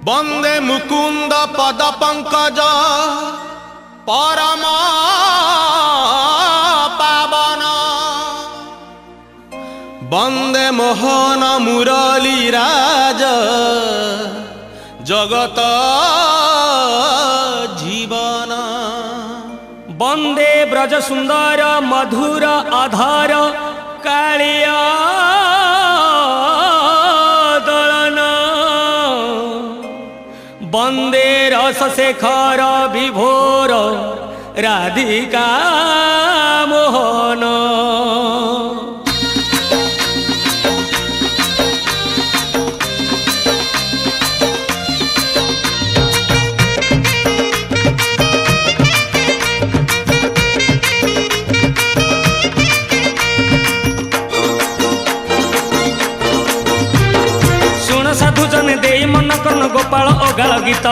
बंदे मुकुंद पद पंकज परम पावन बंदे मोहन मुरली राज जगत जीवन बंदे ब्रज सुंदर मधुर अधर कालिया दलन बंदे रस शेखर विभोर राधिका मोहन साधु जने दे मन कर्ण गोपाल अगाल गीत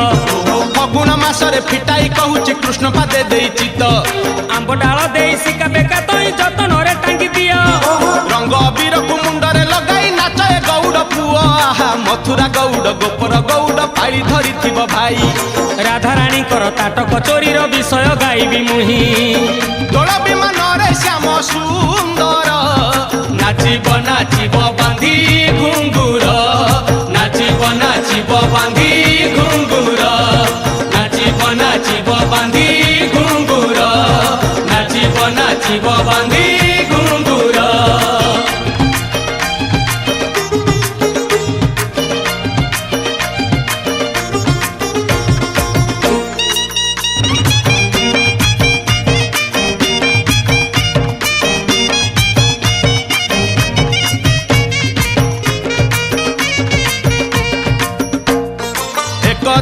फगुण मासरे फिटाई कहूची कृष्ण पादे दे चित आंब डाल दे सिका बेका तई जतन रे टांगी दिया रंग अबीर को मुंडरे लगाई नाचे गौड़ पुआ आहा मथुरा गौड़ गोपर गौड़ पाली धरी थिब भाई राधा रानी कर ताटक चोरी रो विषय गाइबी मुही दोल विमान रे श्याम सुंदर नाचिब नाचिब बांधी घुंगुर नाचिब नाचिब बांधी घुंगुर नाचिब नाचिब बांधी घुंगुर नाचिब नाचिब बांधी घुंगुर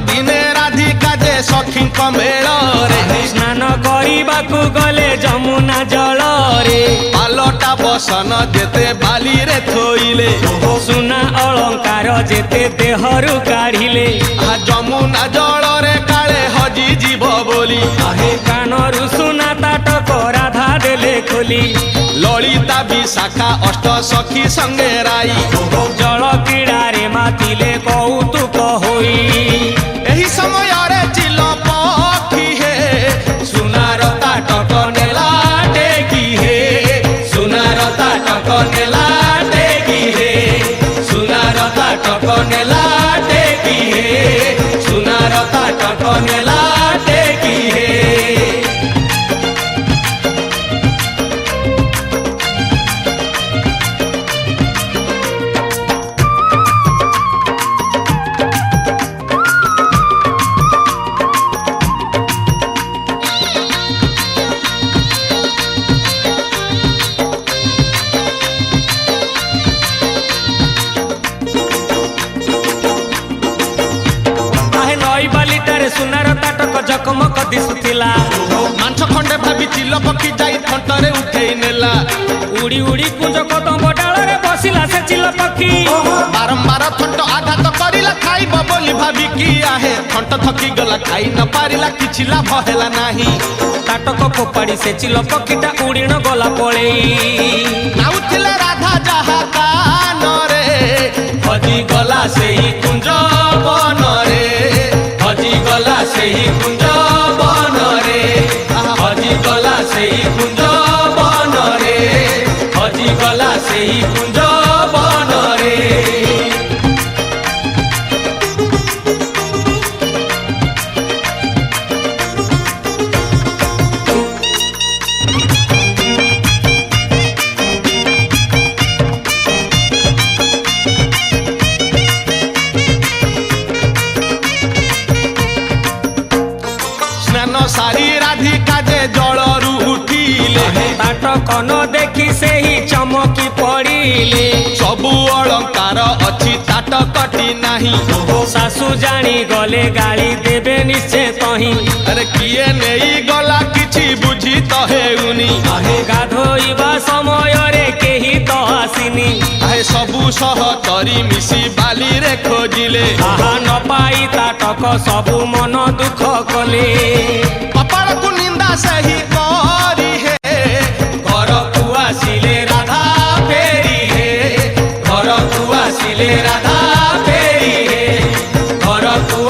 दिने राधिका जे सखी मेल रे स्नान करने गले जमुना जल रे पालटा बसन जेते बाली रे थोइले सुना अलंकार जेते देहरु काढ़िले जमुना जल रे काले हजी जीव बोली कानरु सुना ताटक राधा देले खोली ललिता विशाखा अष्ट सखी संगे राई जल क्रीड़ा रे मातिले कौतुक होई एही समय रे चिल पखी हे सुनार ताटक नेला टेकी हे सुनार ताटक नेला टेकी हे सुनार ताटक नेला टेकी हे सुनार ताटक नेला टेकी हे सुनार ताटक जकमक दिसुथिला मांस खंडे भाभी चिल पक्षी जाई थंटरे उठेई नेला उड़ी उड़ी कुंज कदम डाल रे बसिला से चिल पक्षी बारंबार थंट आघात करिला खाइब बोली भाभी की आहे थंट थकी गला खाई न पारिला किछि लाभ हेला नाही ताटक फोपाड़ी से चिल पक्षीटा उड़ीन गला पळेई नाउथिले राधा जहा कान रे हजी गला सेही कुंज बन रे हजी गला सेही कुंज बन रे हजी गला सेही कुंज बन रे हजी गला सेही कुंज बन रे सारी राधिका जे जलरू उठिले ताटक न देखी से ही चमकी पड़िले सबु अलंकार अछि ताटकटी नाही सासु जानी गले गाली देबे निश्चय तही अरे किए नेई गला किछि बुझी तो हेउनी गाधोइबा समय रे केही तो आसिनी सबु सह तरी मिसी बाली रे खोजिले आहा न पाई ताटक सबु मन दुख कले कपाल को निंदा सही करी हे घर को आसिले राधा फेरी हे घर को आसिले राधा फेरी हे घर को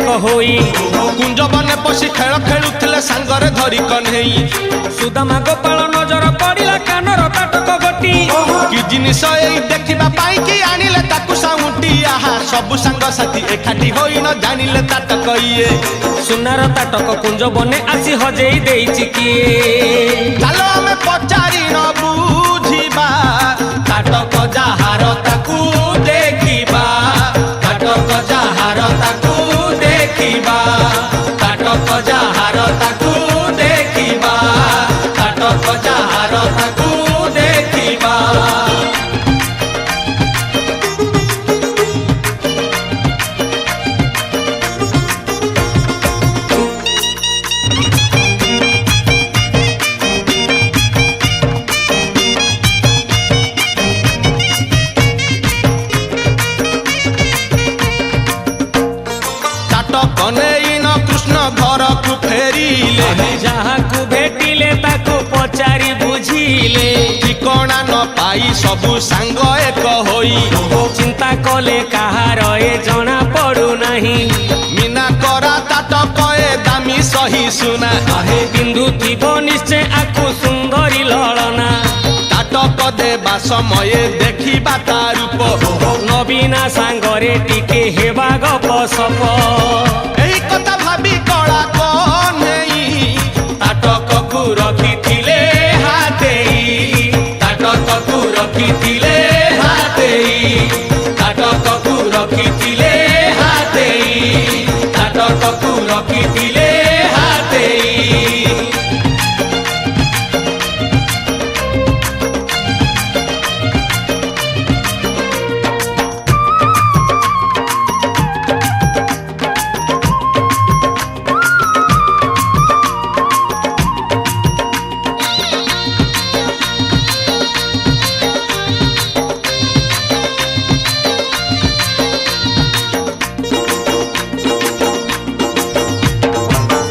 ଏକ ହୋଇ କୁଞ୍ଜ ବନେ ପଶି ଖେଳ ଖେଳୁଥିଲେ ସାଙ୍ଗରେ ଧରି କହ୍ନେଇ। ସୁଦାମା ଗୋପାଳ ନଜର ପଡ଼ିଲା କାନର ତାଟକ ଗୋଟି। କି ଜିନିଷ ଏଇ ଦେଖିବା ପାଇଁ କି ଆଣିଲେ ତାକୁ ସାଉଁଟି। ଆହା ସବୁ ସାଙ୍ଗସାଥି ଏକାଠି ହୋଇ ନ ଜାଣିଲେ ତାଟକ ଇଏ। ସୁନାର ତାଟକ କୁଞ୍ଜ ବନେ ଆସି ହଜେଇ ଦେଇଛି କିଏ? ଚାଲ ଆମେ ପଚାରି ନ ବୁଝିବା ତାଟକ ଯାହାର ତାକୁ ଦେଖିବା। ତାଟକ ଯାହାର ତାକୁ ଦେଖିବା। ତାଟକ ଯାହାର ତାକୁ ଦେଖିବା। ତାଟକ ଯାହାର ତାକୁ ଦେଖିବା। ତାଟକ ନେଇ ନ କୃଷ୍ଣ ଘରକୁ ଫେରିଲେ। ଯାହାକୁ ଭେଟିଲେ ତାକୁ ପଚାରି ବୁଝିଲେ। ଠିକଣା ନ ପାଇ ସବୁ ସାଙ୍ଗ ଏକ ହୋଇ ଚିନ୍ତା କଲେ କାହାର ଏ ଜଣା ପଡୁନାହିଁ। ମିନା କରା ତାଟକ ଏ ଦାମୀ ସହି ସୁନା। ପିନ୍ଧୁଥିବ ନିଶ୍ଚୟ ଆକୁ ସୁନ୍ଦରୀ ଲଳନା। ତାଟକ ଦେବା ସମୟେ ଦେଖିବା ତା ରୂପ। ନବୀନା ସାଙ୍ଗରେ ଟିକେ ହେବା ଗପ ସପ। ଏହି କଥା ଭାବି କଳା କହ୍ନେଇ ତାଟକକୁ ରଖିଥିଲେ ହାତେଇ। ତାଟକକୁ ରଖିଥିଲେ ହାତେଇ। ତାଟକକୁ ରଖିଥିଲେ ହାତେଇ। ତାଟକକୁ ରଖିଥିଲେ ହାତେଇ।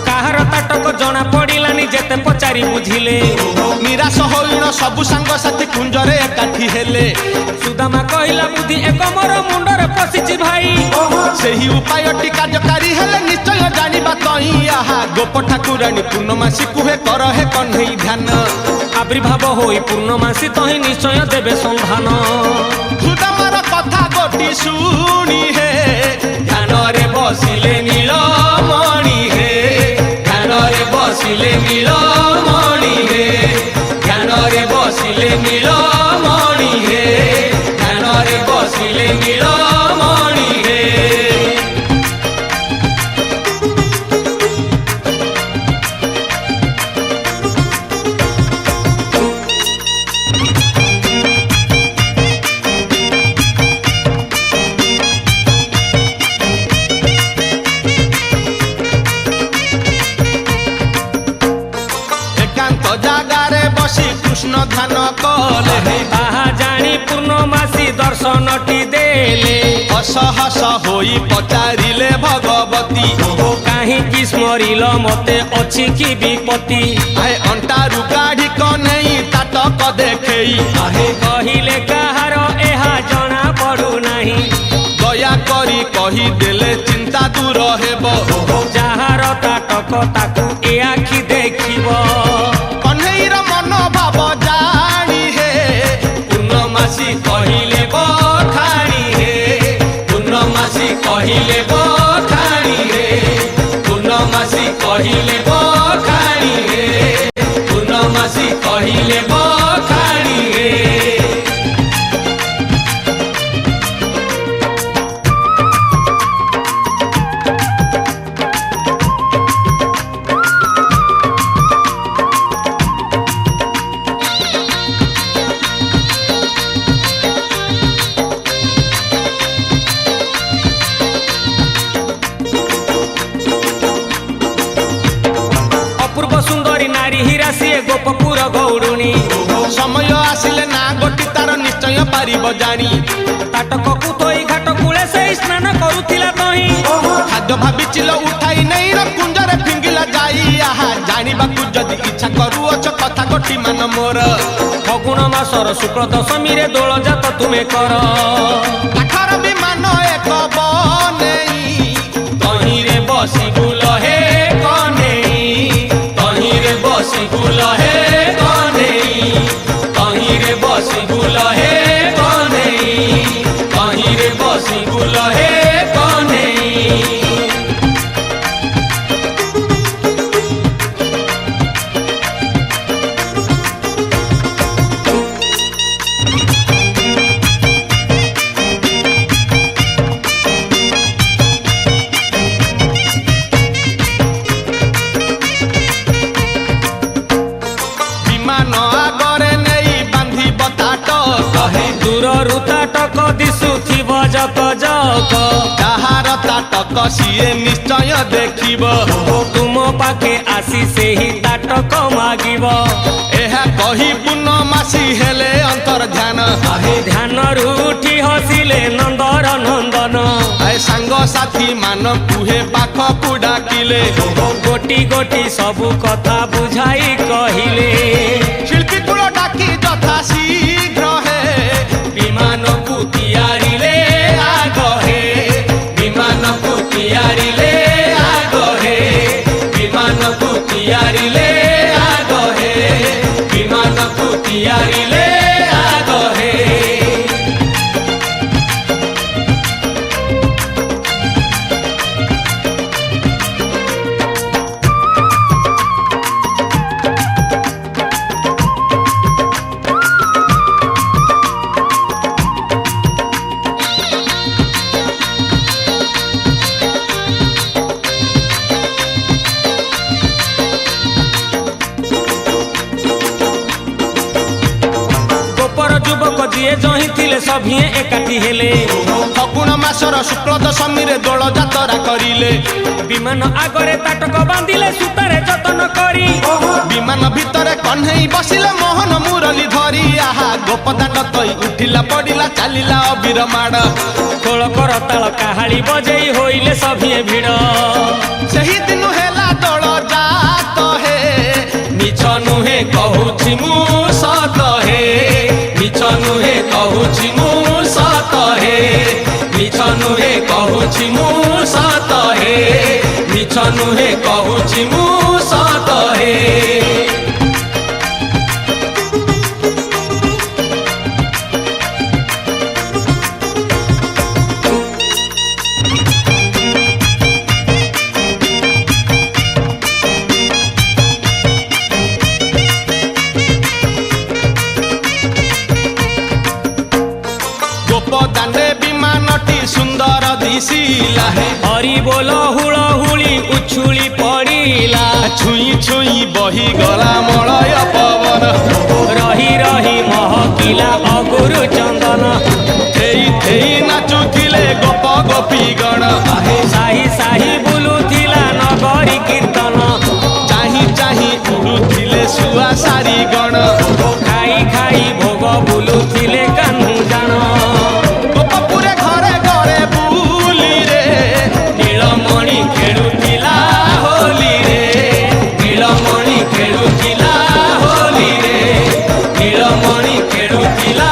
କାହାର ତାଟକ ଜଣା ପଡ଼ିଲାନି ଯେତେ ପଚାରି ବୁଝିଲେ। ନିରାଶ ହୋଇଣ ସବୁ ସାଙ୍ଗସାଥି କୁଞ୍ଜରେ ଏକାଠି ହେଲେ। ସୁଦାମା କହିଲା ବୁଦ୍ଧି ଏକ ମୋର ମୁଣ୍ଡରେ ପଶିଛି ଭାଇ। ସେହି ଉପାୟଟି କାର୍ଯ୍ୟକାରୀ ହେଲେ ନିଶ୍ଚୟ ଜାଣିବା ତହିଁ। ଆହା ଗୋପ ଠାକୁରାଣୀ ପୂର୍ଣ୍ଣମାସୀ କୁହେ କର ହେ କହ୍ନେଇ ଧ୍ୟାନ। ଆବିର୍ଭାବ ହୋଇ ପୂର୍ଣ୍ଣମାସୀ ତହିଁ ନିଶ୍ଚୟ ଦେବେ ସନ୍ଧାନ। ସୁଦାମାର କଥା ଗୋଟି ଶୁଣି ହେ ଧ୍ୟାନରେ ବସିଲେ ନୀଳମଣି ହେ। ଧ୍ୟାନରେ ବସିଲେ ନୀଳମଣି ହେ। ଧ୍ୟାନରେ ବସିଲେ ନୀଳମଣି ହେ। ଧ୍ୟାନରେ ବସିଲେ ନୀଳମଣି ହେ। ଏକାନ୍ତ ଜାଗାରେ ବସି କୃଷ୍ଣ ଧ୍ୟାନ କଲେ। ତାହା ଜାଣି ପୂର୍ଣ୍ଣମାସୀ ଦର୍ଶନଟି ଦେଲେ। ହସ ହସ ହୋଇ ପଚାରିଲେ ଭଗବତୀ। କାହିଁକି ସ୍ମରିଲ ମତେ ଅଛି କି ବିପତ୍ତି? ଆଏ ଅଣ୍ଟାରୁ କାଢି କହ୍ନେଇ ତାଟକ ଦେଖେଇ। କହିଲେ କାହାର ଏହା ଜଣା ପଡୁନାହିଁ। ଦୟା କରି କହିଦେଲେ ଚିନ୍ତା ଦୂର ହେବ। ଯାହାର ତାଟକ ତାକୁ ଏ ଆଖି ଦେଖିବ। କହ୍ନେଇର ମନୋଭାବ ଜାଣି ହେ ପୂର୍ଣ୍ଣମାସୀ କହିଲେ ବଖାଣି ହେ। ପୂର୍ଣ୍ଣମାସୀ କହିଲେ ବଖାଣି ହେ। ପୂର୍ଣ୍ଣମାସୀ କହିଲେ ବଖାଣି ହେ। ପୂର୍ଣ୍ଣମାସୀ କହିଲେ ବଖାଣି ହେ। ଅପୂର୍ବ ସୁନ୍ଦରୀ ନାରୀ ହୀରା ସିଏ ଗୋପପୁର ଗୌରୁଣୀ। ସମୟ ଆସିଲେ ନା ଗୋଟି ତାର ନିଶ୍ଚୟ ପାରିବ ଜାଣି। ତାଟକକୁ ଥୋଇ ଘାଟ କୂଳେ ସେଇ ସ୍ନାନ କରୁଥିଲା ତହିଁ। ଖାଦ୍ୟ ଭାବିଚିଲ ଉଠାଇ ନେଇ ର କୁଞ୍ଜରେ ଫିଙ୍ଗିଲା ଯାଇ। ଆହା ଜାଣିବାକୁ ଯଦି ଇଚ୍ଛା କରୁଅଛ କଥା ଗୋଟି ମାନ ମୋର। ଫଗୁଣ ମାସର ଶୁକ୍ଳ ଦଶମୀରେ ଦୋଳ ଜାତ ତୁମେ କର। କାଠର ବିମାନ ଏକ ବନେଇ ତହିଁରେ ଦୂରରୁ ତାଟକ ଦିଶୁଥିବ ଜକ ଜକ ଯାହାର ତାଟକ ସିଏ ନିଶ୍ଚୟ ଦେଖିବ ତୁମ ପାଖେ ଆସି ସେହି ତାଟକ ମାଗିବ ଏହା କହି ପୂର୍ଣ୍ଣମାସୀ ହେଲେ ଅନ୍ତର୍ଧ୍ୟାନ ଧ୍ୟାନରୁ ଉଠି ହସିଲେ ନନ୍ଦର ନନ୍ଦନ ସାଙ୍ଗସାଥୀ ମାନଙ୍କୁ ହେ ପାଖକୁ ଡାକିଲେ ଗୋଟି ଗୋଟି ସବୁ କଥା ବୁଝାଇ କହିଲେ ଶିଳ୍ପୀ କୁଳ ଡାକି ଯଥା ଶୀଘ୍ର ହେ ବିମାନକୁ ତିଆରିଲେ ଆଗ ହେ ବିମାନକୁ ତିଆରିଲେ ଆଗ ହେ ବିମାନକୁ ତିଆରିଲେ ଆଗ ହେ ବିମାନକୁ ତିଆରିଲେ ଆଗ ହେ ଯିଏ ଜହିଁ ଥିଲେ ସଭିଏ ଏକାଠି ହେଲେ ଫଗୁଣ ମାସର ଶୁକ୍ଳ ଦଶମୀରେ ଦୋଳ ଯାତ୍ରା କରିଲେ ବିମାନ ଆଗରେ ତାଟକ ବାନ୍ଧିଲେ ସୂତାରେ ଯତନ କରି ବିମାନ ଭିତରେ କହ୍ନେଇ ବସିଲେ ମୋହନ ମୁରଲି ଧରି ଆହା ଗୋପଦାଣ୍ଡ ତଇ ଉଠିଲା ପଡ଼ିଲା ଚାଲିଲା ଅବିର ମାଡ଼ ଖୋଳ କର ତାଳ କାହାଳି ବଜେଇ ହୋଇଲେ ସଭିଏ ଭିଡ଼ ସେହି ଦିନ ହେଲା ଦୋଳ ଜାତ ହେ ମିଛ ନୁହେଁ କହୁଛି ମୁଁ ସତ ହେ ମିଛ ନୁହେଁ କହୁଛି ମୁଁ ସତ ହେ ମିଛ ନୁହେଁ କହୁଛି ମୁଁ ସତ ହେ ମିଛ ନୁହେଁ କହୁଛି ମୁଁ ସତ ହେ ଗୋପଦାଣ୍ଡେ ବିମାନଟି ସୁନ୍ଦର ଦିଶିଲା ହରି ବୋଲ ହୁଳ ହୁଳି ଉଛୁଳି ପଡ଼ିଲା ଛୁଇଁ ଛୁଇଁ ବହି ଗଲା ମଳୟ ପବନ ରହି ରହି ମହକିଲା ଅଗୁରୁ ଚନ୍ଦନ ଥେଇ ଥେଇ ନାଚୁଥିଲେ ଗୋପ ଗୋପୀ ଗଣ ସାହି ସାହି ବୁଲୁଥିଲା ନଗରୀ କୀର୍ତ୍ତନ ଚାହିଁ ଚାହିଁ ଉଡୁଥିଲେ ଶୁଆ ସାରି ଗଣ ଖାଇ ଖାଇ ଭୋଗ ବୁଲୁଥିଲେ କାହ୍ନୁ ଜାଣ ଗୋପପୁରେ ଘରେ ଘରେ ବୁଲିରେ ନୀଳମଣି ଖେଳୁଥିଲା ହୋଲିରେ ନୀଳମଣି ଖେଳୁଥିଲା ହୋଲିରେ ନୀଳମଣି ଖେଳୁଥିଲା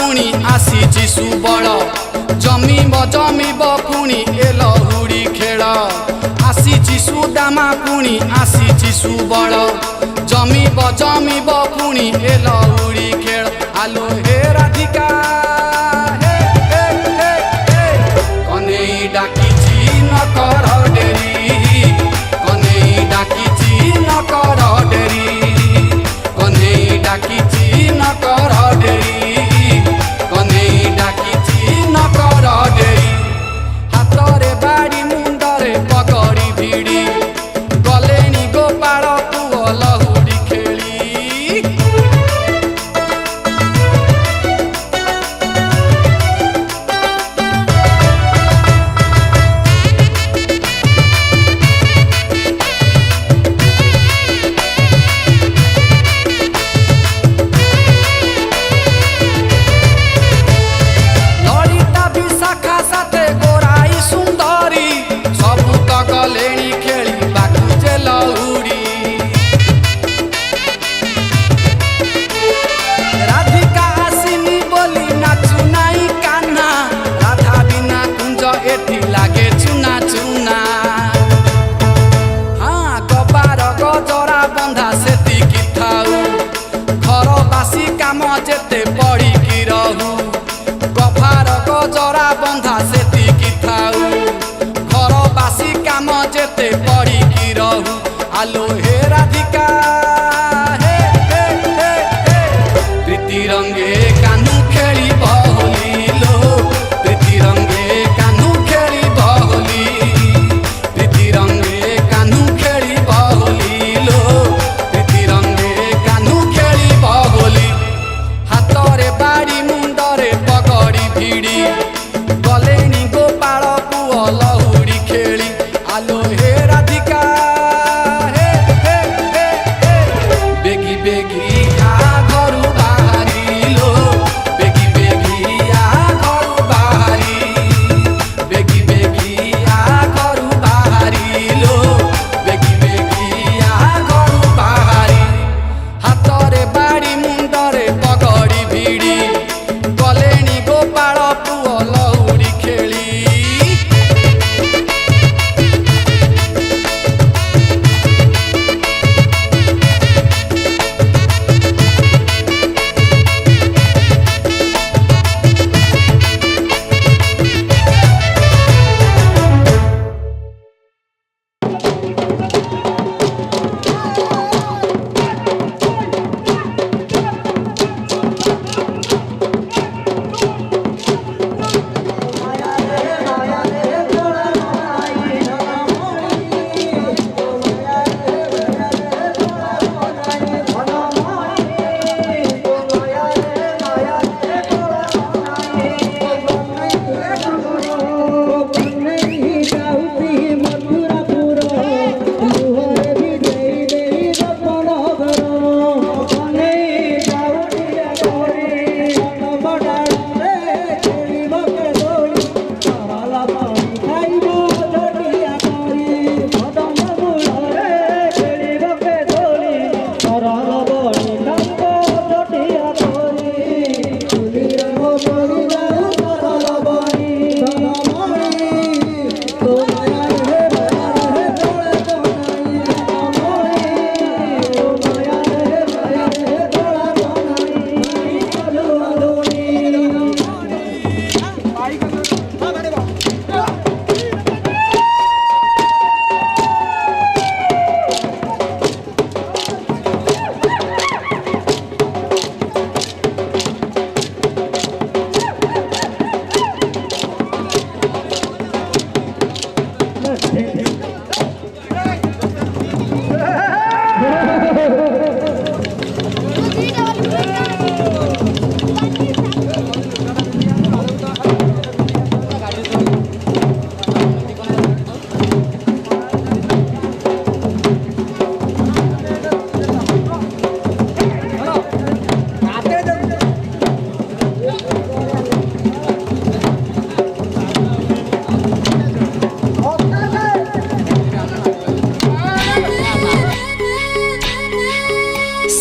पुणी आसीची सुबल जमीब पुणी ए लहुरी खेल आसीची सुदामा पुणी आसीची सुबल जमीब पुणी ए लहुरी खेल आलो हे राधिका हे हे हे हे कन्हई डाकिची न कर डेरी कन्हई डाकिची न कर डेरी कन्हई डाकिची न कर डेरी कन्हई डाकिची न कर डेरी हातरे बाड़ी मुंडरे पगड़ी भिड़ी गलेनी गोपाल पुओ लहुरी खेली जेते पड़ी की रहू गफार गजरा बंधा सेतिकी थाऊ घर बासी काम जेते पड़ी की रहू आलो हे राधिका हे हे हे हे प्रीति रंगे कानू खेली बहोली लो प्रीति रंगे कानू खेली बहोली प्रीति रंगे कानू खेली बहोली लो प्रीति रंगे कानू खेली बहोली हातरे बाड़ी मुंडरे पगड़ी भिड़ी गलेनी गोपाल पुओ लहुरी खेली आलो हे राधिका हे हे हे हे बेगी बेगी आ घरू बाहरी लो बेगी बेगी आ घरू बाहरी बेगी बेगी आ घरू बाहरी लो बेगी बेगी आ घरू बाहरी हातरे बाड़ी मुंडरे पगड़ी भिड़ी गलेनी गोपाल पुओ लहुरी खेली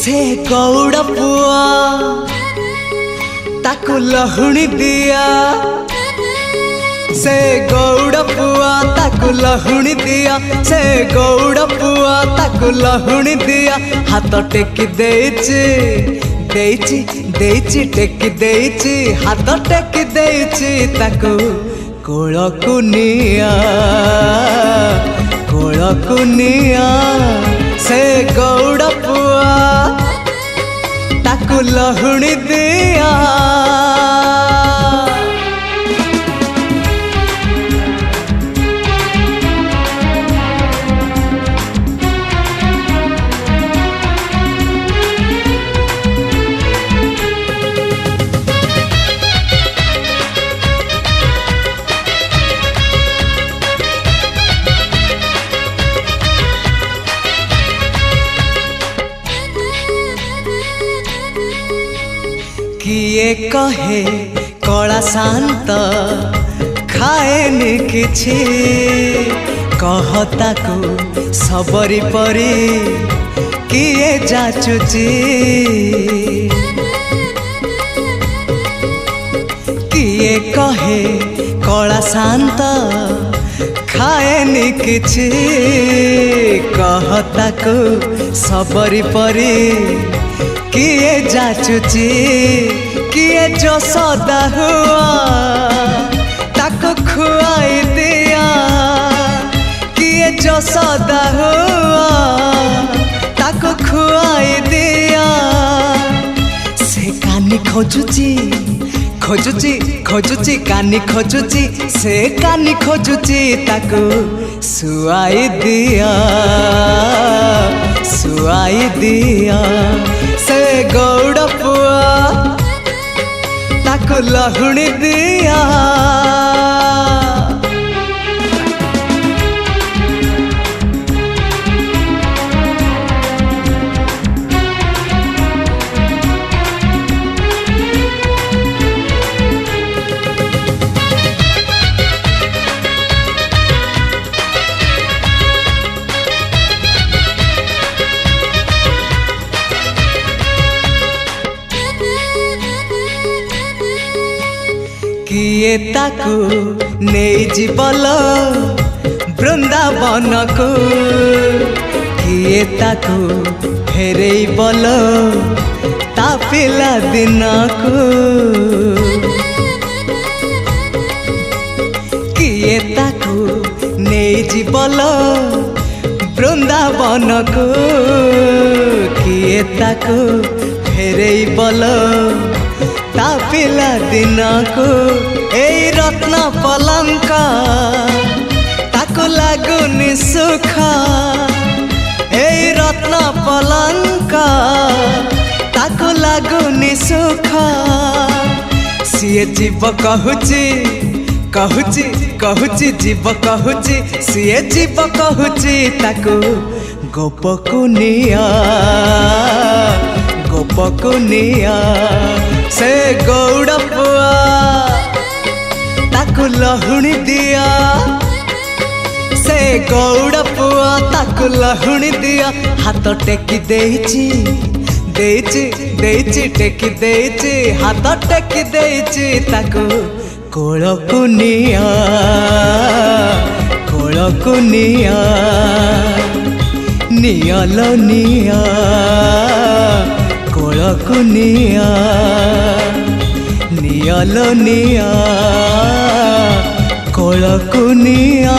से गौड़ पुआ ताकु लहुणी दिया से गौड़ पुआ ताकु लहुणी दिया से गौड़ पुआ ताकु लहुणी दिया हाथ टेकी देइची देइची देइची टेकी देइची हाथ टेकी देइची ताकु कोलकु निया से गौड़ पुआ ताकु लहुणी दिया किए कहे कला शांत खाएनि किछि कहता को सबरी परी किए जाचुची किए कहे कला शांत खाएनि किछि कहता को सबरी परी किए जाचुची किए जो सदा हुआ ताको खुआई दिया किए जो सदा हुआ ताको खुआई दिया से कानी खोजुची खोजुची खोजुची कानी खोजुची से कानी खोजुची ताको सुआई दिया से गौड़ पुआ ताकु लहुणी दिया किए ताकु नहीं जीवल वृंदावन को किए ताकु फेरे बल ता पिला दिन को किए ताकु नहीं जीवल वृंदावन को किए ताकु फेरे बल ता पिला दिन को ए रत्न पलंक ताको लागुनि सुख ए रत्न पलंक ताको लागुनि सुख सीए जीव कहूची कहूची कहूची जीव कहूची सीए जीव कहूची ताको गोपकु निया से गौड़ पुआ ताकु लहुणी दिया से गौड़ पुआ ताकु लहुणी दिया हाथ टेकी देइची देइची देइची टेकी देइची हाथ टेकी देइची ताकु कोलकु निया नियाल निया कोलकु निया नियाल निया कोलकु निया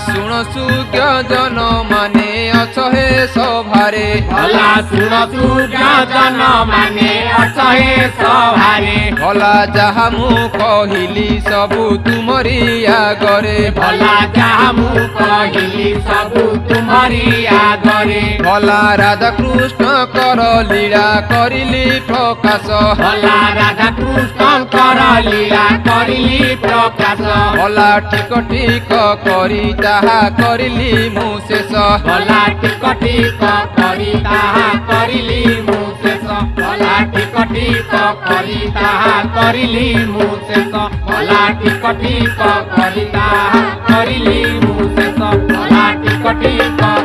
শুণ সুজ্ঞ জন মানে অছ হে সভারে ভলা শুণ সুজ্ঞ জন মানে অছ হে সভারে ভলা যাহা মু কহিলি সবু তুমরি আগরে ভলা যাহা মু কহিলি সবু তুমরি আগরে ভলা রাধা কৃষ্ণ কর লীলা করিলি প্রকাশ ভলা রাধা কৃষ্ণଙ୍କର লীলা করিলি প্রকাশ ভলা ঠিক ঠিক করি তাহা করিলি মু শেষ ভলা ঠিক ঠিক করি তাহা করিলি মু শেষ ভলা ঠিক ঠিক করি তাহা করিলি মু শেষ ভলা ঠিক ঠিক করি তাহা করিলি মু শেষ ভলা ঠিক ঠিক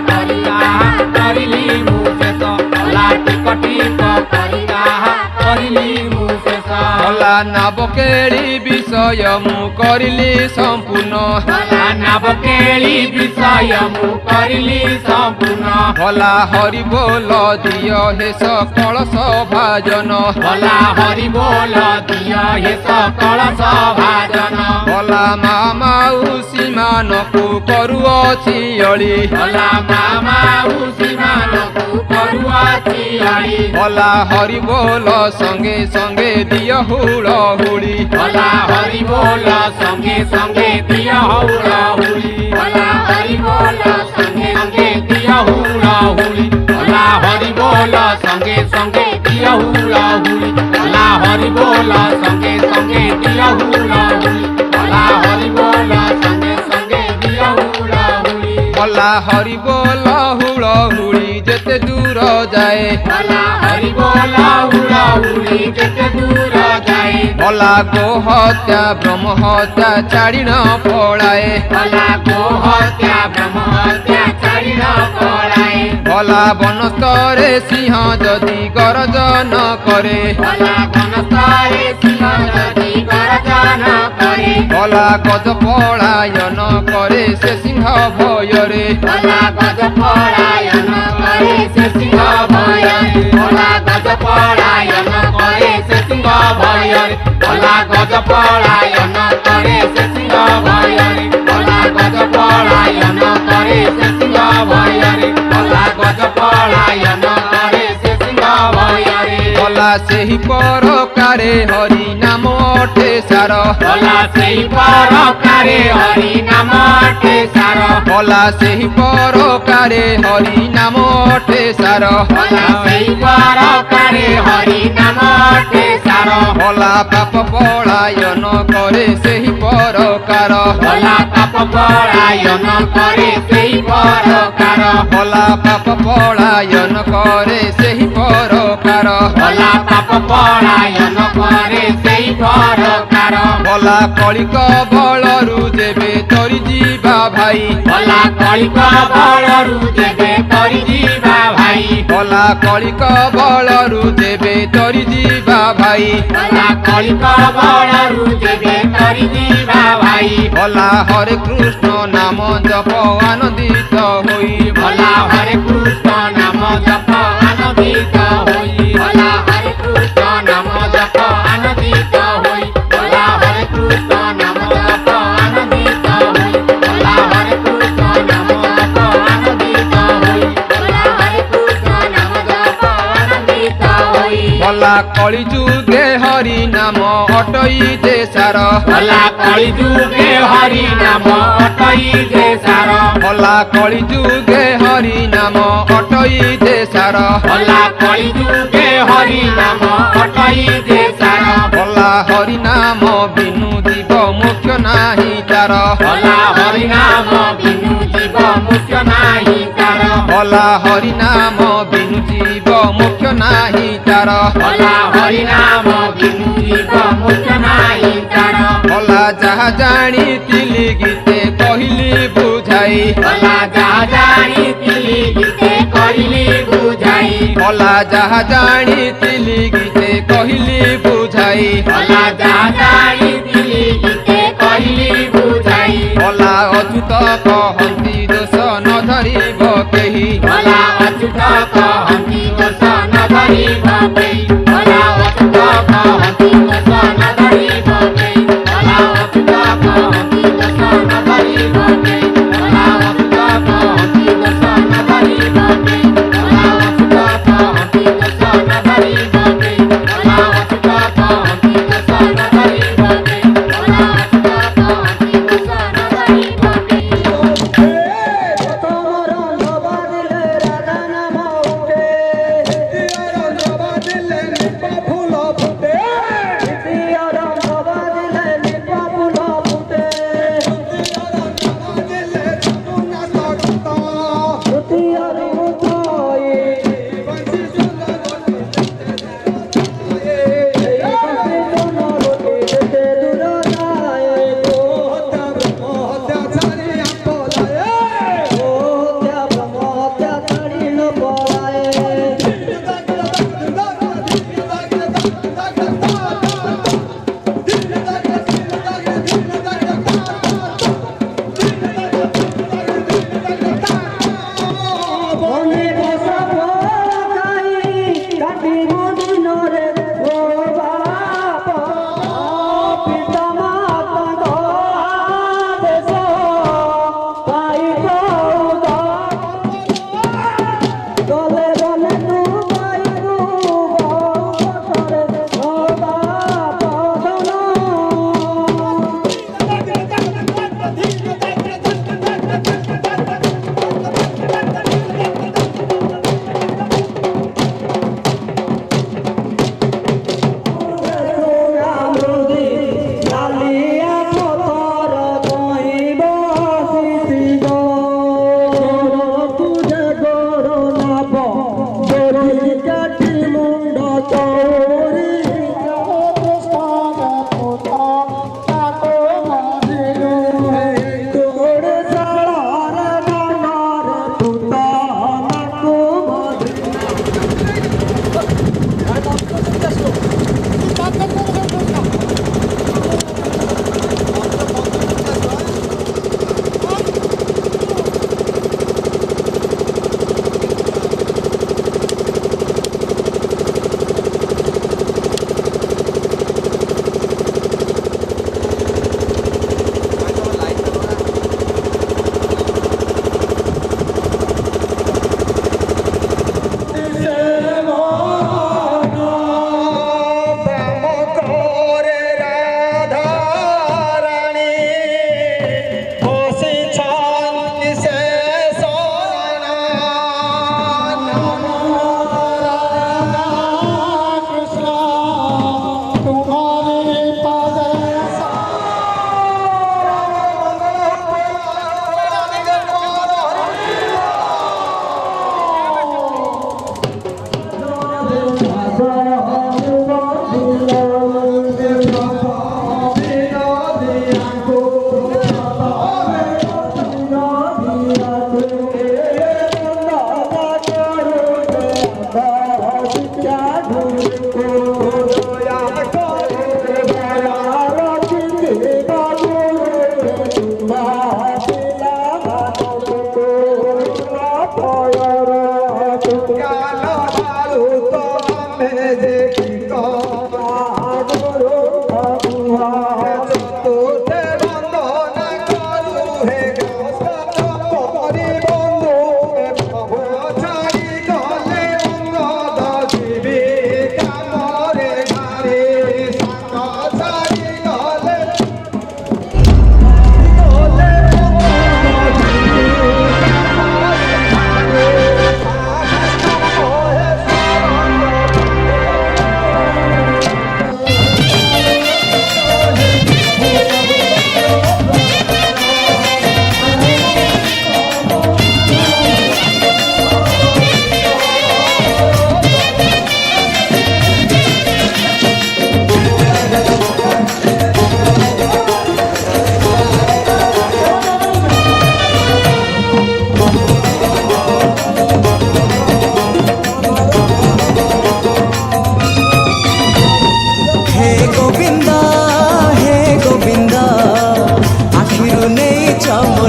করি তাহা করিলি মু শেষ ভলা ঠিক ঠিক করি তাহা করিলি মু শেষ ভলা নাব কেଳି বিষয় মু করিলি সম্পূর্ণ ভলা নাব কেଳି বিষয় মু করিলি সম্পূর্ণ ভলা হরি ବୋଲ দিয় হে সকল সভাজন ভলা হরি ବୋଲ দিয় হে সকল সভাজন ভলা মা মাଉସୀ ମାନଙ୍କୁ କରୁଅଛି ଅଳି ভলা মা মাଉସୀ ମାନଙ୍କୁ କରୁଅଛି ଅଳି ভলা হরি ବୋଲ সঙ্গে সঙ্গে দিয় হুড় হুড়ি ভলা হরি ବୋଲ সঙ্গে সঙ্গে দিয় হুড় হুড়ি ভলা হরি ବୋଲ সঙ্গে সঙ্গে দিয় হুড় হুড়ি ভলা হরি ବୋଲ সঙ্গে সঙ্গে দিয় হুড় হুড়ি ভলা হরি ବୋଲ সঙ্গে সঙ্গে দিয় হুড় হুড়ি ভলা হরি ବୋଲ সঙ্গে সঙ্গে দিয় হুড় হুড়ি ভলা হরি ବୋଲ হুড় হুড়ি যেতে দূর যায় ভলা হরি ବୋଲ হুড় হুড়ি যেতে দূর যায় ভলা গো হত্যা ব্রহ্ম হত্যা ছাড়ি ন পড়ায় ভলা গো হত্যা ব্রহ্ম হত্যা ছাড়ি ন পড়ায় ভলা বনস্তরে সিংহ যদি গর্জন করে ভলা বনস্তরে সিংহ যদি গর্জন করে ভলা গজ পলায়ন করে সে সিংহ ভয়রে ভলা গজ পলায়ন করে সে সিংহ ভয়রে ভলা গজ পলায়ন করে সে সিংহ ভয়রে ভলা গজ পলায়ন করে সে সিংহ ভয়রে ভলা গজ পলায়ন করে সে সিংহ ভয়রে ভলা গজ পলায়ন করে সে সিংহ ভয়রে ভলা ସେହି ପରକାରେ ହରି ନାମ ଅଟେ ସାର ভলা সেই পরকারে হরি নাম অটে সার ভলা ସେହି ପରକାରେ ହରି ନାମ ଅଟେ ସାର ভলা সেই পরকারে হরি নাম অটে সার ভলা পাপ পଳାୟନ করে ସେହି ପରକାର ভলা পাপ পলায়ন করে সেই পরকার ভলা পাপ পଳାୟନ করে ସେହି পরକାର ভলা পাপ পলায়ন করে সেই পরকার ভলা কଳିକ ବଳରୁ ଯେବେ ତରି ଯିବା ଭାଇ ভলা কলিক বলরু দেবে তরি ଯିବା ভাই ভলা কଳିକ বଳରୁ ଯେବେ ତରି ଯିବା ଭାଇ ভলা কলিক বলরু দেবে তরি ଯିବା ভাই ভলা হরে কৃষ্ণ নাম জপ আনন্দিত হই ভলা হরে কৃষ্ণ নাম জপ আনন্দিত হই ভলা হরে কৃষ্ণ নাম জপ আনন্দিত হই ভলা হরে কৃষ্ণ নাম জপ আনন্দিত হই ভলা হরে কৃষ্ণ নাম জপ আনন্দিত হই ভলা হরে কৃষ্ণ নাম জপ আনন্দিত হই ভলা কলি যুগে হরি নাম অটই যে সার ভোলা কলি যুগে হরি নাম অটই যে সার ভোলা কলি যুগে হরি নাম অটই যে সার ভোলা কলি যুগে হরি নাম অটই যে সার ভোলা হরি নাম বিনু জীব মুখ্য নাহি তার ভোলা হরি নাম বিনু জীব মুখ্য নাহি তার ভোলা হরি নাম বিনু জীব মুখ্য নাহি তার ভোলা হরি নাম বিনু জীব মুখ্য নাহি তার ভোলা যাহা জাଣିଥିଲି গীতে କହିଲି বুঝাই ভোলা যাহা জানিଥିଲି গীতে কহিলি বুঝাই ভোলা যাহা জাଣିଥିଲି গীতে କହିଲି বুঝাই ভোলা যাহা জানিଥିଲି গীতে কহিলি বুঝাই ভোলা অচ্যুত কহନ୍ତି দোষ ନ ଧରିବ କେହି ভোলা অচ্যুত কহନ୍ତି দোষ ন ধরিব কেହି ভোলা অচ্যুত কহନ୍ତି দোষ ন ধরিব কেহি ভোলা অচ্যুত কহନ୍ତି দোষ ন ধরিব কেহি ভোলা অচ্যুত কহନ୍ତି দোষ ন ধরিব কেহি ভোলা অচ্যুত কহନ୍ତି দোষ ন ধরিব কেহি ভোলা অচ্যুত কহନ୍ତି দোষ ন ধরিব কেহি ভোলা অচ্যুত কহନ୍ତି দোষ ন ধরিব কেহি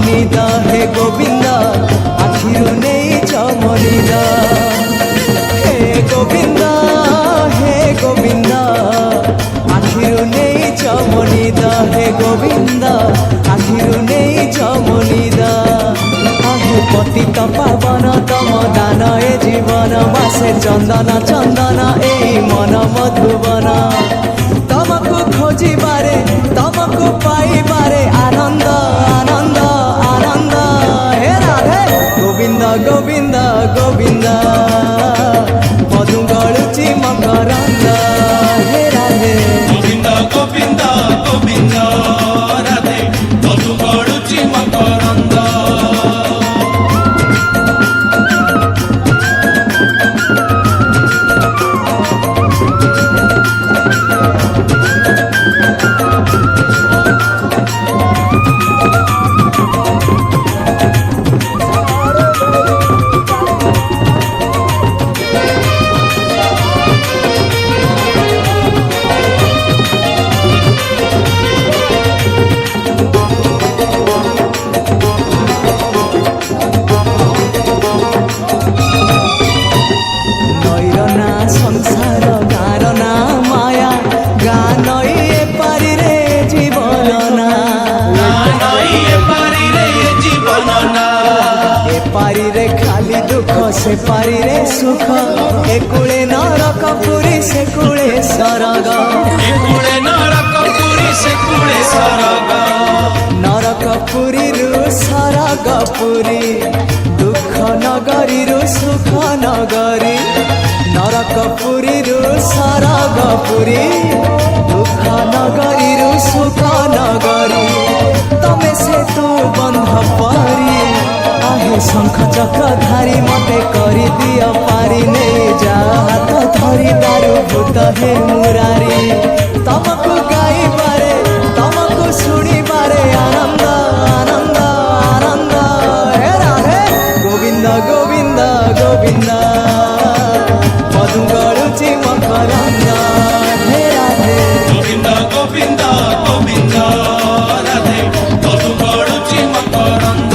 ଚମନିଦ ହେ ଗୋବିନ୍ଦ ଆଖିରୁ ନେଇ ଚମନିଦ ହେ ଗୋବିନ୍ଦ ହେ ଗୋବିନ୍ଦ ଆଖିରୁ ନେଇ ଚମନିଦ ହେ ଗୋବିନ୍ଦ ଆଖିରୁ ନେଇ ଚମନିଦ আহে পতিত পাবন তম দান এ জীবন বাসে চন্দন চন্দন এই মন মধুবন তমকু খোঁজিবারে তমকু পাইবারে আনন্দ আনন্দ আনন্দ হে রাধে গোবিন্দ গোবিন্দ গোবিন্দ মধু গড়ুচি মকরন্দ হে রাধে গোবিন্দ গোবিন্দ গোবিন্দ রাধে মধু গড়ুচি মকরন্দ নইর না সংসার গার না মায়া গা নই এ পারি রে জীবন না নই এ পারি রে জীবন না এ পারি রে খালি দুঃখ সে পারি রে সুখ এ কুলে নরক পুরী সে কুলে স্বর্গ এ কুলে নরক পুরী সে কুলে স্বর্গ নরক পুরীরু স্বর্গ পুরী দুঃখ নগরীরু সুখ নগরী নরক পুরীরু স্বর্গ পুরী দুঃখ নগরীরু সুখ নগরী তমে সেতু বন্ধ পারি আহে শঙ্খ চক্র ধারি মতে করি দিও পারি নে যা হাত ধরি দারু ভূত হে মুরারি তমকু গাইবারে তমকু শুনিবারে আনন্দ আনন্দ আনন্দ হে রাধে গোবিন্দ গোবিন্দ গোবিন্দ মধু গড়ুচি মকরন্দ হে রাধে গোবিন্দ গোবিন্দ গোবিন্দ রাধে মধু গড়ুচি মকরন্দ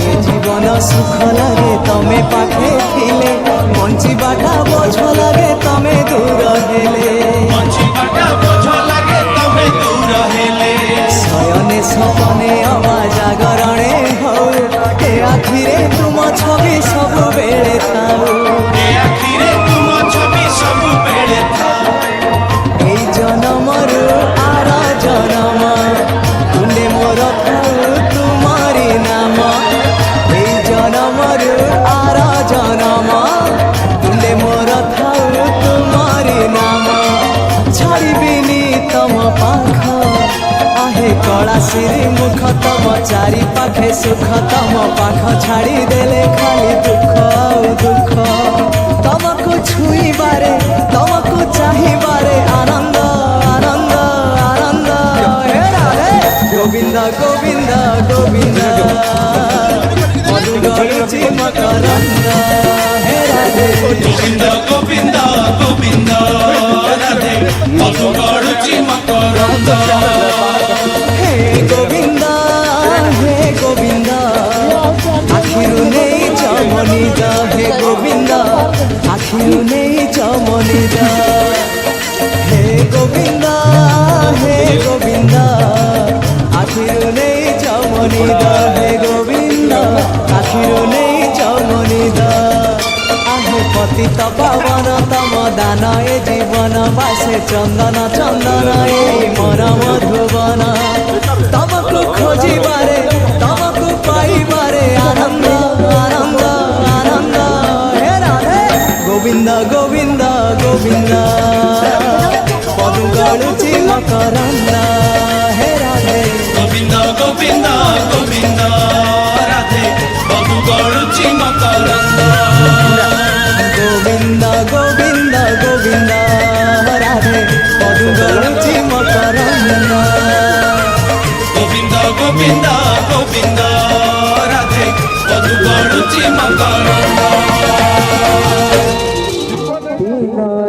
এ জীবন সুখ লাগে তমে পাখে থিলে বঞ্চিবাটা বোঝ লাগে তমে দূর হেলে বঞ্চিবাটা বোঝ লাগে তবে দূর হেলে শয়নে সপনে অবা জাগরণে হও এ আখিরে তুম ছবি ସବୁବେଳେ থাও এ আখিরে তুম ছবি সবু বেড়ে থাও এই জনমরু আর জনম তুলে মোর থাও তোমারি নাম এই জনমরু আর জনম তুলে মোর থাও তোমারি নাম ছাড়িবিনি তম পাখ আহে কলা সিরি মুখ তম চারি পাখে সুখ তম পাখ ছাড়ি দেলে খালি দুঃখ আউ দুঃখ তমকু ছুইবারে তমকু চাহিবারে আনন্দ আনন্দ আনন্দ হে রাধে গোবিন্দ গোবিন্দ গোবিন্দ মধু গড়ুচি মকরন্দ হে রাধে গোবিন্দ গোবিন্দ গোবিন্দ রাধে মধু গড়ুচি মকরন্দ হে গোবিন্দ হে গোবিন্দ আখিরু নেই চমনিদ হে গোবিন্দ আখিরু নেই চমনিদ হে গোবিন্দ হে গোবিন্দ আখিরু নেই চমনিদ হে গোবিন্দ আখিরু নেই চমনিদ আহে পতিত পাবন তম দান এ জীবন বাসে চন্দন চন্দন এই মন মধুবন তমকু খোঁজিবারে তমকু পাইবারে আনন্দ আনন্দ আনন্দ হে রাধে গোবিন্দ গোবিন্দ গোবিন্দ পদু গড়ুচি মকরন্দ হে রাধে গোবিন্দ গোবিন্দ গোবিন্দ রাধে মধু গড়ুচি মকরন্দ গোবিন্দ গোবিন্দ গোবিন্দ রাধে মধু গড়ুচি মকরন্দ গোবিন্দ গোবিন্দ গোবিন্দ রাধে মধু গড়ুচি মকরন্দ